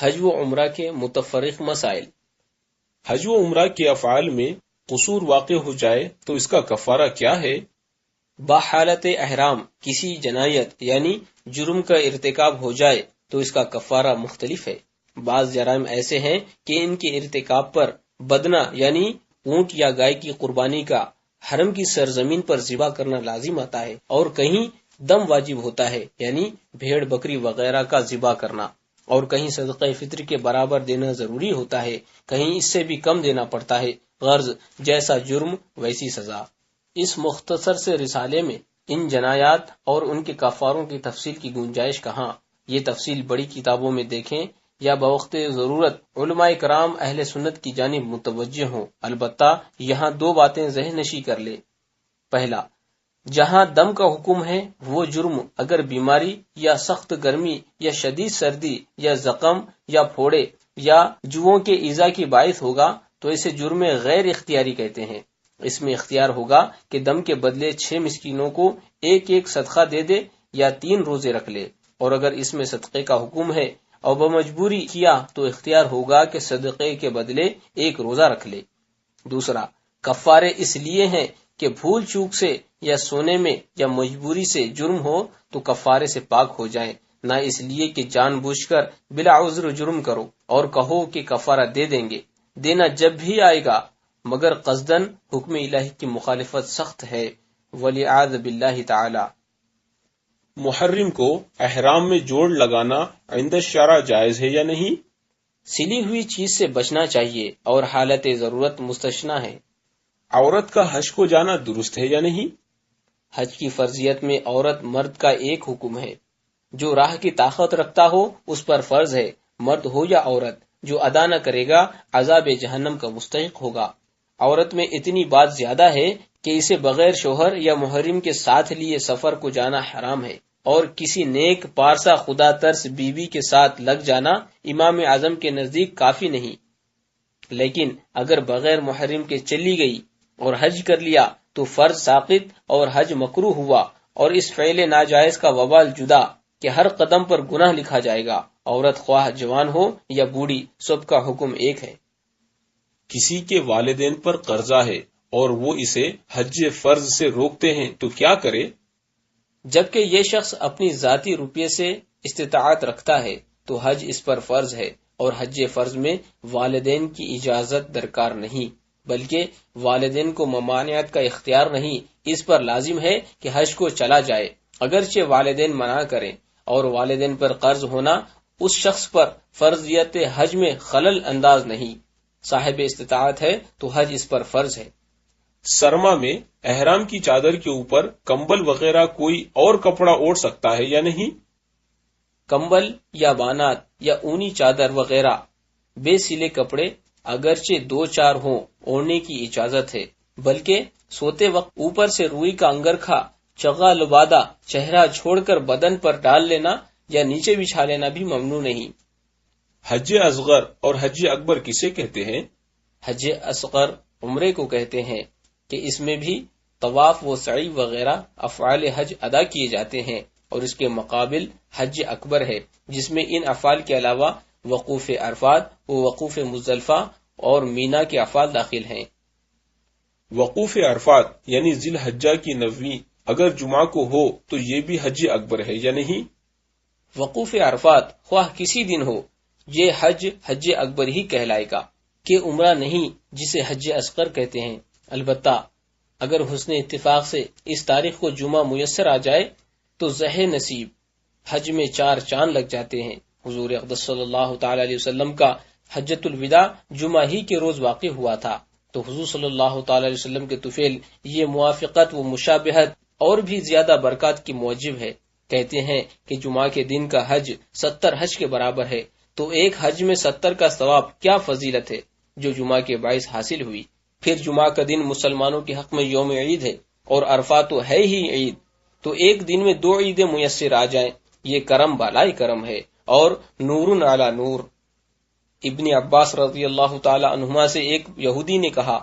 حج و عمرہ کے متفرق مسائل۔ حج و عمرہ کے افعال میں قصور واقع ہو جائے تو اس کا کفارہ کیا ہے؟ بحالت احرام کسی جنایت یعنی جرم کا ارتکاب ہو جائے تو اس کا کفارہ مختلف ہے۔ بعض جرائم ایسے ہیں کہ ان کے ارتکاب پر بدنہ یعنی اونٹ یا گائے کی قربانی کا حرم کی سرزمین پر ذبح کرنا لازم آتا ہے، اور کہیں دم واجب ہوتا ہے یعنی بھیڑ بکری وغیرہ کا ذبح کرنا، اور کہیں صدقہ فطر کے برابر دینا ضروری ہوتا ہے، کہیں اس سے بھی کم دینا پڑتا ہے، غرض جیسا جرم ویسی سزا۔ اس مختصر سے رسالے میں ان جنایات اور ان کے کفاروں کی تفصیل کی گنجائش کہاں؟ یہ تفصیل بڑی کتابوں میں دیکھیں یا بوقت ضرورت علماء کرام اہل سنت کی جانب متوجہ ہوں۔ البتہ یہاں دو باتیں ذہن نشی کر لے۔ پہلا، جہاں دم کا حکم ہے وہ جرم اگر بیماری یا سخت گرمی یا شدید سردی یا زخم یا پھوڑے یا جوؤں کے ایذا کی باعث ہوگا تو اسے جرم غیر اختیاری کہتے ہیں۔ اس میں اختیار ہوگا کہ دم کے بدلے 6 مسکینوں کو ایک ایک صدقہ دے دے یا 3 روزے رکھ لے، اور اگر اس میں صدقے کا حکم ہے اور بمجبوری کیا تو اختیار ہوگا کہ صدقے کے بدلے 1 روزہ رکھ لے۔ دوسرا، کفارے اس لیے ہیں کہ بھول چوک سے یا سونے میں یا مجبوری سے جرم ہو تو کفارے سے پاک ہو جائیں، نہ اس لیے کہ جان بوجھ کر بلا عذر جرم کرو اور کہو کہ کفارہ دے دیں گے۔ دینا جب بھی آئے گا مگر قصدن حکم الہی کی مخالفت سخت ہے، ولیعاذ باللہ تعالی۔ محرم کو احرام میں جوڑ لگانا عند الشرع جائز ہے یا نہیں؟ سلی ہوئی چیز سے بچنا چاہیے اور حالت ضرورت مستثنیٰ ہے۔ عورت کا حج کو جانا درست ہے یا نہیں؟ حج کی فرضیت میں عورت مرد کا ایک حکم ہے، جو راہ کی طاقت رکھتا ہو اس پر فرض ہے، مرد ہو یا عورت، جو ادا نہ کرے گا عذاب جہنم کا مستحق ہوگا۔ عورت میں اتنی بات زیادہ ہے کہ اسے بغیر شوہر یا محرم کے ساتھ لیے سفر کو جانا حرام ہے، اور کسی نیک پارسا خدا ترس بیوی کے ساتھ لگ جانا امام اعظم کے نزدیک کافی نہیں۔ لیکن اگر بغیر محرم کے چلی گئی اور حج کر لیا تو فرض ساقط اور حج مکروہ ہوا، اور اس فعل ناجائز کا وبال جدا کہ ہر قدم پر گناہ لکھا جائے گا۔ عورت خواہ جوان ہو یا بوڑھی، سب کا حکم ایک ہے۔ کسی کے والدین پر قرضہ ہے اور وہ اسے حج فرض سے روکتے ہیں تو کیا کرے؟ جبکہ یہ شخص اپنی ذاتی روپیے سے استطاعت رکھتا ہے تو حج اس پر فرض ہے، اور حج فرض میں والدین کی اجازت درکار نہیں، بلکہ والدین کو ممانعت کا اختیار نہیں، اس پر لازم ہے کہ حج کو چلا جائے، اگرچہ والدین منع کریں، اور والدین پر قرض ہونا اس شخص پر فرضیت حج میں خلل انداز نہیں۔ صاحب استطاعت ہے تو حج اس پر فرض ہے۔ سرما میں احرام کی چادر کے اوپر کمبل وغیرہ کوئی اور کپڑا اوڑھ سکتا ہے یا نہیں؟ کمبل یا بانات یا اونی چادر وغیرہ بے سلے کپڑے اگرچہ 2-4 ہوں اوڑھنے کی اجازت ہے، بلکہ سوتے وقت اوپر سے روئی کا انگرکھا چغا لبادہ چہرہ چھوڑ کر بدن پر ڈال لینا یا نیچے بچھا لینا بھی ممنوع نہیں۔ حج اصغر اور حج اکبر کسے کہتے ہیں؟ حج اصغر عمرے کو کہتے ہیں کہ اس میں بھی طواف و سعی وغیرہ افعال حج ادا کیے جاتے ہیں، اور اس کے مقابل حج اکبر ہے جس میں ان افعال کے علاوہ وقوف عرفات و وقوف مزدلفہ اور مینا کے افعال داخل ہیں۔ وقوف عرفات یعنی ذی الحجہ کی 9ویں اگر جمعہ کو ہو تو یہ بھی حج اکبر ہے یا نہیں؟ وقوف عرفات خواہ کسی دن ہو یہ حج اکبر ہی کہلائے گا، کہ عمرہ نہیں جسے حج اصغر کہتے ہیں۔ البتہ اگر حسن اتفاق سے اس تاریخ کو جمعہ میسر آ جائے تو زہ نصیب حج میں 4 چاند لگ جاتے ہیں۔ حضور اقدس صلی اللہ تعالی علیہ وسلم کا حجۃ الوداع جمعہ ہی کے روز واقع ہوا تھا، تو حضور صلی اللہ تعالی علیہ وسلم کے طفیل یہ موافقت و مشابہت اور بھی زیادہ برکات کی موجب ہے۔ کہتے ہیں کہ جمعہ کے دن کا حج 70 حج کے برابر ہے، تو ایک حج میں 70 کا ثواب کیا فضیلت ہے جو جمعہ کے باعث حاصل ہوئی۔ پھر جمعہ کا دن مسلمانوں کے حق میں یوم عید ہے، اور عرفات تو ہے ہی عید، تو ایک دن میں 2 عیدیں میسر آ جائیں، یہ کرم بالائی کرم ہے، اور نور علی نور۔ ابن عباس رضی اللہ تعالی عنہما سے ایک یہودی نے کہا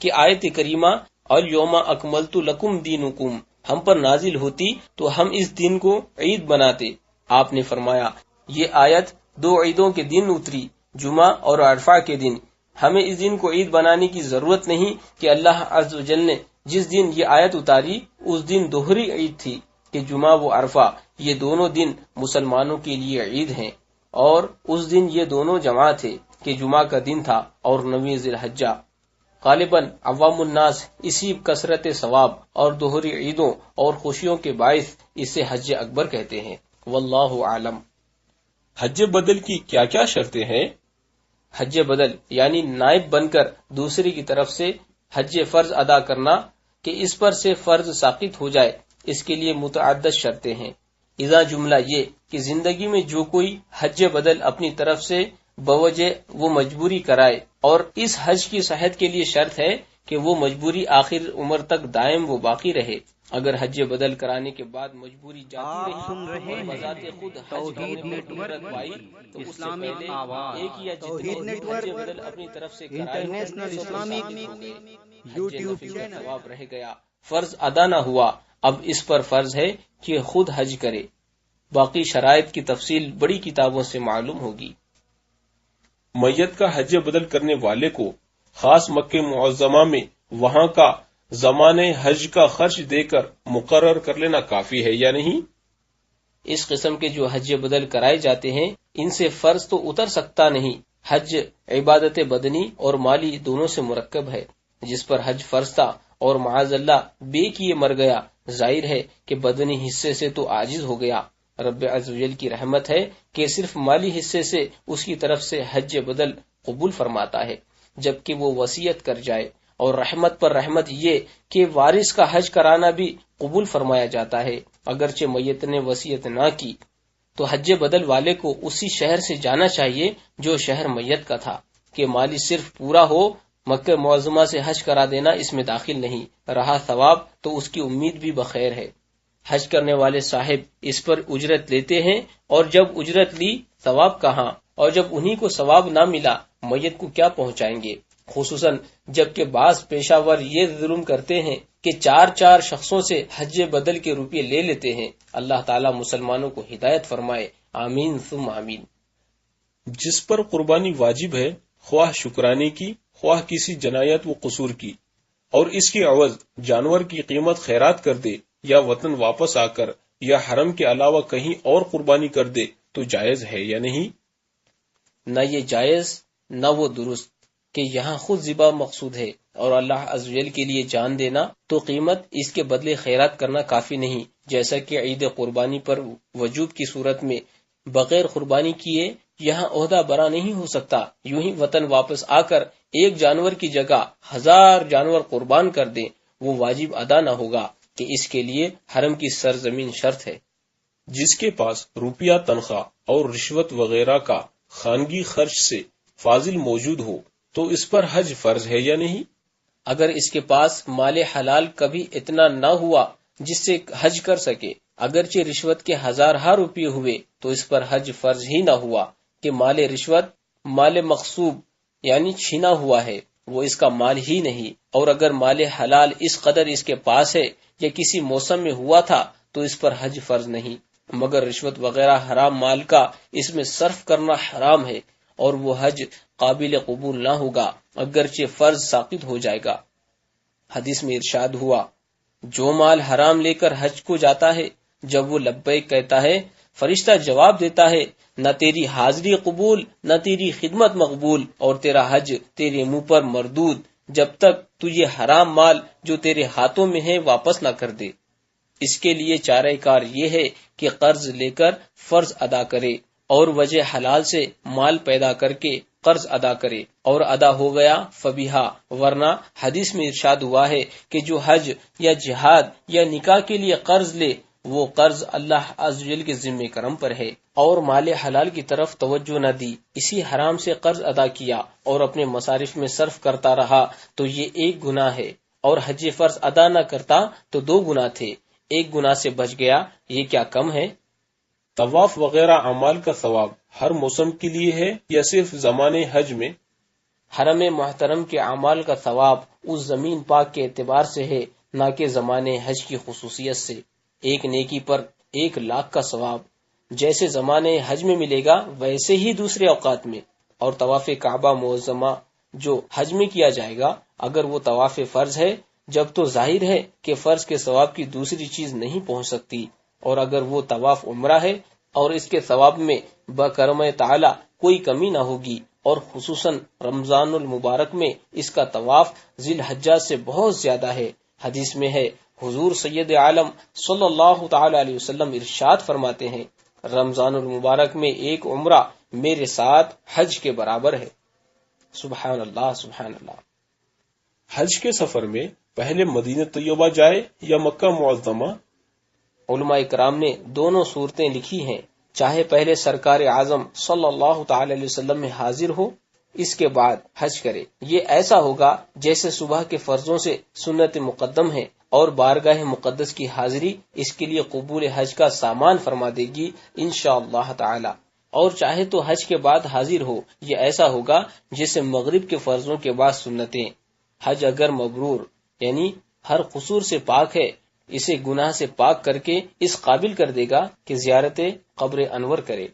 کہ آیت کریمہ الیوم اکملت لکم دینکم ہم پر نازل ہوتی تو ہم اس دن کو عید بناتے۔ آپ نے فرمایا یہ آیت دو عیدوں کے دن اتری، جمعہ اور عرفہ کے دن۔ ہمیں اس دن کو عید بنانے کی ضرورت نہیں کہ اللہ عز و جل نے جس دن یہ آیت اتاری اس دن دوہری عید تھی کہ جمعہ و عرفہ یہ دونوں دن مسلمانوں کے لیے عید ہیں، اور اس دن یہ دونوں جمع تھے کہ جمعہ کا دن تھا اور 9 ذی الحجہ۔ غالباً عوام الناس اسی کثرت ثواب اور دوہری عیدوں اور خوشیوں کے باعث اسے حج اکبر کہتے ہیں، واللہ عالم۔ حج بدل کی کیا کیا شرطیں ہیں؟ حج بدل یعنی نائب بن کر دوسرے کی طرف سے حج فرض ادا کرنا کہ اس پر سے فرض ساقط ہو جائے، اس کے لیے متعدد شرطیں ہیں۔ اذا جملہ یہ کہ زندگی میں جو کوئی حج بدل اپنی طرف سے بوجہ وہ مجبوری کرائے، اور اس حج کی صحت کے لیے شرط ہے کہ وہ مجبوری آخر عمر تک دائم و باقی رہے۔ اگر حج بدل کرانے کے بعد مجبوری جاتی رہی اور بذات خود حج کرنے پر قدرت پائی تو اس سے پہلے ایک یا جتنے حج بدل اپنی طرف سے کرائے یوٹیوب ثواب رہ گیا، فرض ادا نہ ہوا۔ اب اس پر فرض ہے کہ خود حج کرے۔ باقی شرائط کی تفصیل بڑی کتابوں سے معلوم ہوگی۔ میت کا حج بدل کرنے والے کو خاص مکہ معظمہ میں وہاں کا زمان حج کا خرچ دے کر مقرر کر لینا کافی ہے یا نہیں؟ اس قسم کے جو حج بدل کرائے جاتے ہیں ان سے فرض تو اتر سکتا نہیں۔ حج عبادت بدنی اور مالی دونوں سے مرکب ہے۔ جس پر حج فرض تھا اور معاذ اللہ بے کیے مر گیا، ظاہر ہے کہ بدنی حصے سے تو عاجز ہو گیا۔ رب عز و جل کی رحمت ہے کہ صرف مالی حصے سے اس کی طرف سے حج بدل قبول فرماتا ہے، جبکہ وہ وصیت کر جائے، اور رحمت پر رحمت یہ کہ وارث کا حج کرانا بھی قبول فرمایا جاتا ہے۔ اگرچہ میت نے وصیت نہ کی تو حج بدل والے کو اسی شہر سے جانا چاہیے جو شہر میت کا تھا، کہ مالی صرف پورا ہو، مکہ معظمہ سے حج کرا دینا اس میں داخل نہیں رہا۔ ثواب تو اس کی امید بھی بخیر ہے۔ حج کرنے والے صاحب اس پر اجرت لیتے ہیں، اور جب اجرت لی ثواب کہاں، اور جب انہی کو ثواب نہ ملا میت کو کیا پہنچائیں گے؟ خصوصاً جب کہ بعض پیشہ ور یہ ظلم کرتے ہیں کہ 4 شخصوں سے حج بدل کے روپے لے لیتے ہیں۔ اللہ تعالی مسلمانوں کو ہدایت فرمائے، آمین ثم آمین۔ جس پر قربانی واجب ہے، خواہ شکرانے کی خواہ کسی جنایت و قصور کی، اور اس کے عوض جانور کی قیمت خیرات کر دے یا وطن واپس آ کر یا حرم کے علاوہ کہیں اور قربانی کر دے تو جائز ہے یا نہیں؟ نہ یہ جائز نہ وہ درست کہ یہاں خود ذبح مقصود ہے اور اللہ عز و جل کے لیے جان دینا، تو قیمت اس کے بدلے خیرات کرنا کافی نہیں، جیسا کہ عید قربانی پر وجوب کی صورت میں بغیر قربانی کیے یہاں عہدہ برا نہیں ہو سکتا۔ یوں ہی وطن واپس آ کر ایک جانور کی جگہ 1000 جانور قربان کر دیں، وہ واجب ادا نہ ہوگا کہ اس کے لیے حرم کی سرزمین شرط ہے۔ جس کے پاس روپیہ تنخواہ اور رشوت وغیرہ کا خانگی خرچ سے فاضل موجود ہو تو اس پر حج فرض ہے یا نہیں؟ اگر اس کے پاس مال حلال کبھی اتنا نہ ہوا جس سے حج کر سکے، اگرچہ رشوت کے 1000 روپے ہوئے تو اس پر حج فرض ہی نہ ہوا، کہ مال رشوت مال مغصوب یعنی چھینا ہوا ہے، وہ اس کا مال ہی نہیں۔ اور اگر مال حلال اس قدر اس کے پاس ہے یا کسی موسم میں ہوا تھا تو اس پر حج فرض نہیں، مگر رشوت وغیرہ حرام مال کا اس میں صرف کرنا حرام ہے، اور وہ حج قابل قبول نہ ہوگا اگرچہ فرض ساقط ہو جائے گا۔ حدیث میں ارشاد ہوا، جو مال حرام لے کر حج کو جاتا ہے، جب وہ لبیک کہتا ہے فرشتہ جواب دیتا ہے، نہ تیری حاضری قبول نہ تیری خدمت مقبول، اور تیرا حج تیرے منہ پر مردود، جب تک تو یہ حرام مال جو تیرے ہاتھوں میں ہے واپس نہ کر دے۔ اس کے لیے چارہ کار یہ ہے کہ قرض لے کر فرض ادا کرے، اور وجہ حلال سے مال پیدا کر کے قرض ادا کرے، اور ادا ہو گیا فبیہا، ورنہ حدیث میں ارشاد ہوا ہے کہ جو حج یا جہاد یا نکاح کے لیے قرض لے وہ قرض اللہ عز و جل کے ذمہ کرم پر ہے، اور مال حلال کی طرف توجہ نہ دی، اسی حرام سے قرض ادا کیا اور اپنے مصارف میں صرف کرتا رہا تو یہ ایک گناہ ہے، اور حج فرض ادا نہ کرتا تو 2 گناہ تھے، ایک گناہ سے بچ گیا، یہ کیا کم ہے؟ طواف وغیرہ اعمال کا ثواب ہر موسم کے لیے ہے یا صرف زمان حج میں؟ حرم محترم کے اعمال کا ثواب اس زمین پاک کے اعتبار سے ہے، نہ کہ زمان حج کی خصوصیت سے۔ ایک نیکی پر 1,00,000 کا ثواب، جیسے زمانے حج میں ملے گا ویسے ہی دوسرے اوقات میں۔ اور طواف کعبہ معظمہ جو حج میں کیا جائے گا، اگر وہ طواف فرض ہے جب تو ظاہر ہے کہ فرض کے ثواب کی دوسری چیز نہیں پہنچ سکتی، اور اگر وہ طواف عمرہ ہے اور اس کے ثواب میں بکرم تعالی کوئی کمی نہ ہوگی، اور خصوصاً رمضان المبارک میں اس کا طواف ذی الحجہ سے بہت زیادہ ہے۔ حدیث میں ہے، حضور سید عالم صلی اللہ تعالی علیہ وسلم ارشاد فرماتے ہیں، رمضان المبارک میں ایک عمرہ میرے ساتھ حج کے برابر ہے۔ سبحان اللہ سبحان اللہ۔ حج کے سفر میں پہلے مدینہ طیبہ جائے یا مکہ معظمہ؟ علماء کرام نے دونوں صورتیں لکھی ہیں، چاہے پہلے سرکار اعظم صلی اللہ تعالی علیہ وسلم میں حاضر ہو، اس کے بعد حج کرے۔ یہ ایسا ہوگا جیسے صبح کے فرضوں سے سنت مقدم ہے، اور بارگاہ مقدس کی حاضری اس کے لیے قبول حج کا سامان فرما دے گی انشاءاللہ تعالی۔ اور چاہے تو حج کے بعد حاضر ہو، یہ ایسا ہوگا جیسے مغرب کے فرضوں کے بعد سنتیں۔ حج اگر مبرور یعنی ہر قصور سے پاک ہے، اسے گناہ سے پاک کر کے اس قابل کر دے گا کہ زیارت قبر انور کرے۔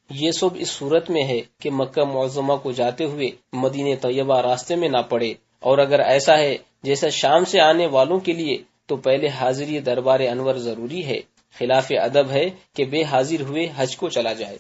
یہ سب اس صورت میں ہے کہ مکہ معظمہ کو جاتے ہوئے مدینہ طیبہ راستے میں نہ پڑے، اور اگر ایسا ہے جیسا شام سے آنے والوں کے لیے تو پہلے حاضری دربار انور ضروری ہے۔ خلاف ادب ہے کہ بے حاضر ہوئے حج کو چلا جائے۔